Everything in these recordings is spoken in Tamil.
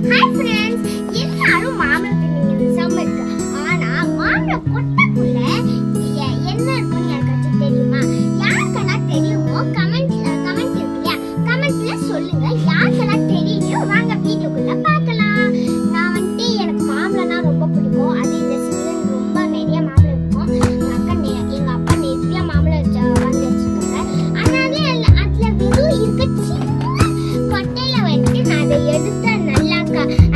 ஹாய் ஃப்ரெண்ட்ஸ், எல்லாரும் மாம்பழம் தின்னீங்க சம்மருக்கு. ஆனா மாம்பழம் கொட்டைக்குள்ள என்ன இருக்குன்னு யாருக்காச்சும் தெரியுமா? யாருக்கெல்லாம் தெரியுமோ கமெண்ட் இருக்கு இல்லையா, கமெண்ட்ல சொல்லுங்க. யாருக்கெல்லாம் தெரியலையோ வாங்க வீடியோக்குள்ள பார்க்கலாம். நான் வந்துட்டு எனக்கு மாம்பழம்னா ரொம்ப பிடிக்கும். அது இந்த சீசன் ரொம்ப நிறைய மாம்பழம் இருக்கும். எங்க அப்பா நிறைய மாம்பழம் வாங்கி வச்சிருக்காங்க. அதனால அதுல வெறும் இருக்க சின்ன கொட்டையில வந்துட்டு நான் அதை எடுத்து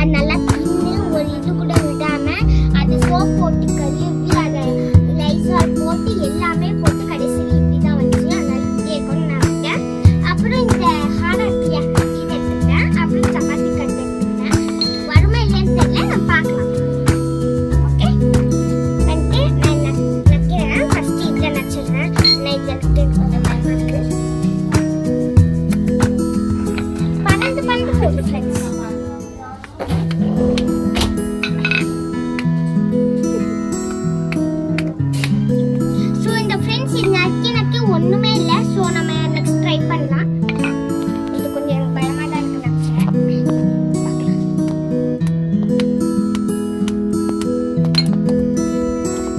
அது நல்லா தின்னு ஒரு இது கூட விடாம அது சோப் போட்டு கழுவி அதை லைசால் போட்டு எல்லாமே போட்டு கடைசியில் இப்படிதான் வச்சு அதனால இப்படியே இருக்கணும்னு நான் விட்டேன். அப்புறம் இந்த ஹானாக்கியா இது எடுத்துட்டேன். அப்புறம் சப்பாத்தி கட்டு எடுத்துட்டேன். வருமா இல்லைன்னு தெரியல, நான் பார்க்கலாம். ஓகே, வந்துட்டு நான் நக்கிறேன். ஃபர்ஸ்ட் இதில் நச்சிடுறேன். நான் இதில் கொஞ்சம் பயமா இருக்கு. பன்னெண்டு போகுது ஃப்ரெண்ட்ஸ். ஒண்ணுமே இல்ல. சோ நம்ம நெக்ஸ்ட் ட்ரை பண்ணலாம். இது கொஞ்சம் எனக்கு பயமா தான் இருக்கு.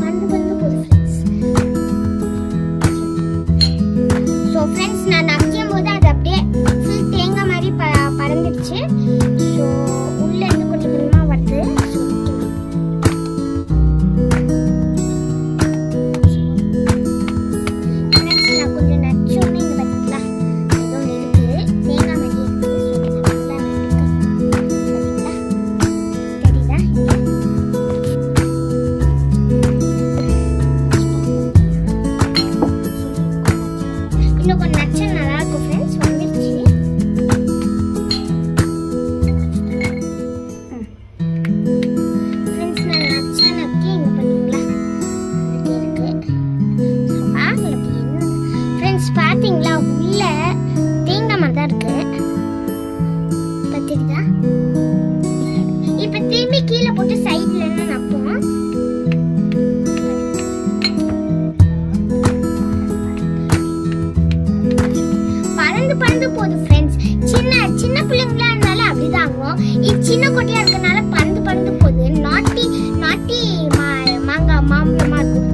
வந்து போகுது ஃப்ரெண்ட்ஸ். சோ ஃப்ரெண்ட்ஸ், நான் நக்கியும் போது அது அப்படியே ஃபுல் தேங்காய் மாதிரி பறந்துடுச்சு. ஸோ உள்ள இருந்து கொஞ்சம் கொஞ்சமா வருது. இன்னும் கொஞ்சம் நச்சு நல்லா இருக்கும் ஃப்ரெண்ட்ஸ். வந்துருச்சு. ஃப்ரெண்ட்ஸ், நான் நச்சு நக்கி இங்கே பார்த்தீங்களா இருக்கு. பார்க்கலாம் என்ன ஃப்ரெண்ட்ஸ். பார்த்தீங்களா உள்ள தேங்காய் மாதிரி தான் இருக்கு. பார்த்துக்கிட்டா இப்போ திரும்பி கீழே போட்டு சைடில் என்ன நப்போம். பறந்து போகுது ஃப்ரெண்ட்ஸ். சின்ன பிள்ளைங்களா இருந்தாலும் அப்படிதான் ஆகும். இது சின்ன கொட்டையா இருக்கனால பறந்து போகுது. நாட்டி மாம்பழமா இருக்கும்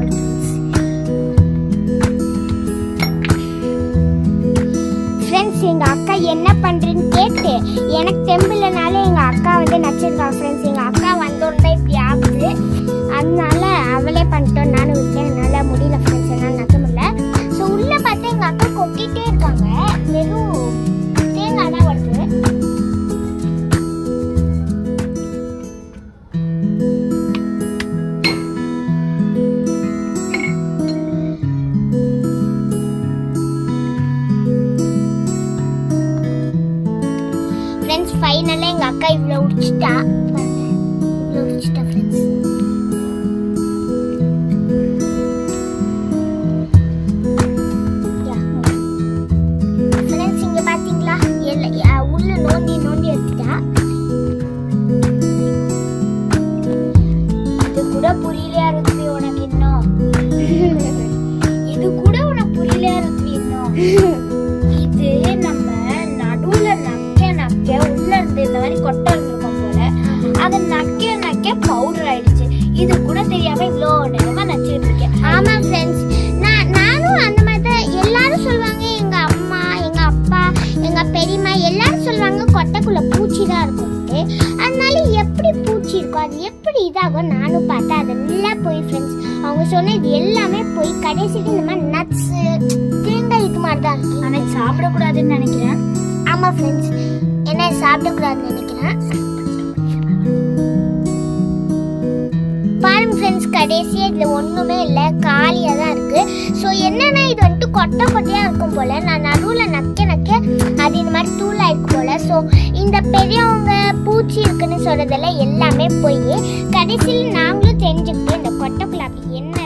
ஃப்ரெண்ட்ஸ். எங்க அக்கா என்ன பண்றேன்னு கேட்டு எனக்கு தெம்பிலனால எங்க அக்கா வந்து நச்சிருக்கா ஃப்ரெண்ட்ஸ். எங்க அக்கா வந்தோடனே இப்படி ஆகுது. அதனால அவளே பண்ணிட்டோம். நானும் விட்டேன். என்னால முடியல ஃப்ரெண்ட்ஸ். என்னால் நக்க முடியல. ஸோ உள்ள பார்த்தா எங்க அக்கா கொட்டிட்டே இருக்காங்க. வெறும் தேங்காய் தான் வருது. ஃப்ரெண்ட்ஸ், ஃபைனலாக எங்கள் அக்கா இவ்வளோ உடிச்சிட்டா ஃப்ரெண்ட்ஸ். உள்ள நோண்டி எடுத்துட்டா. இது கூட புரியலையா ருத்வி உனக்கு இன்னும்? இது கூட உனக்கு புரியலையா ருத்வி இன்னும்? இது நம்ம நடுவுல நக்க உள்ள இருந்து இந்த மாதிரி கொட்டை இருந்திருக்கும் போல. அதை நக்க பவுடர் ஆயிடுச்சு. இது கூட தெரியாம இவ்வளோ நேரமா நச்சுட்டு இருக்கேன். ஆமா ஃப்ரெண்ட்ஸ், நானும் அந்த மாதிரி தான். எல்லாரும் சொல்லுவாங்க, எங்க அம்மா எங்க அப்பா எங்க பெரியம்மா எல்லாரும் சொல்லுவாங்க கொட்டைக்குள்ள பூச்சி தான் இருக்கும்ட்டு. அதனால எப்படி பூச்சி இருக்கும், அது எப்படி இதாகும் நானும் பார்த்தா அதெல்லாம் போய் ஃப்ரெண்ட்ஸ். அவங்க சொன்னது எல்லாமே போய் கடைசிக்கு இந்த மாதிரி நட்ஸ் தேங்காய் இது மாதிரி தான் இருக்கு. ஆனால் சாப்பிடக்கூடாதுன்னு நினைக்கிறேன். ஆமா ஃப்ரெண்ட்ஸ், என்ன சாப்பிடக்கூடாதுன்னு நினைக்கிறேன். பாருங்க ஃப்ரெண்ட்ஸ், கடைசியாக இதில் ஒன்றுமே இல்லை, காலியாக தான் இருக்குது. ஸோ என்னன்னா இது வந்துட்டு கொட்டையாக இருக்கும் போல். நான் நடுவில் நக்க அது இந்த மாதிரி தூள் ஆயிருக்கு போல். ஸோ இந்த பெரியவங்க பூச்சி இருக்குன்னு சொல்கிறதெல்லாம் எல்லாமே போய் கடைசியில் நாங்களும் தெரிஞ்சுக்கிட்டு இந்த கொட்டைக்குள்ள அப்படி என்ன